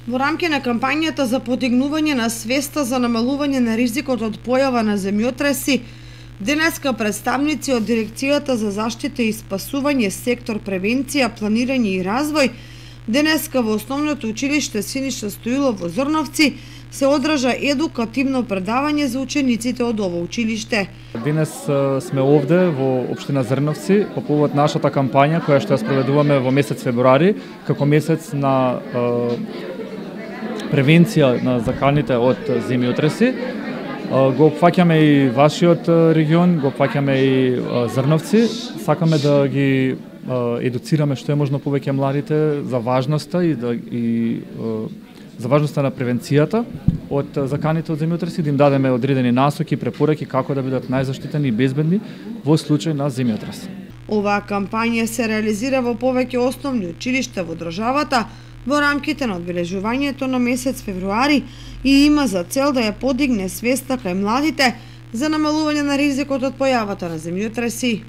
Во рамки на кампањата за подигнување на свеста за намалување на ризикот од појава на земјотреси, денеска представници од Дирекцијата за заштита и спасување, сектор превенција, планирање и развој, денеска во Основното училиште Синиша Стоилов во Зрновци се одржа едукативно предавање за учениците од ово училиште. Денес сме овде во општина Зрновци по повод нашата кампања која што ја спроведуваме во месец февруари како месец на превенција на заканите од земјотреси. Го опфаќаме и вашиот регион, го опфаќаме и Зрновци. Сакаме да ги едуцираме што е можно повеќе младите за важноста за важноста на превенцијата од заканите од земјотреси, да им дадеме одредени насоки, препораки како да бидат најзаштитени и безбедни во случај на земјотрес. Оваа кампања се реализира во повеќе основни училишта во државата во рамките на одбележувањето на месец февруари и има за цел да ја подигне свеста кај младите за намалување на ризикот од појавата на земјотреси.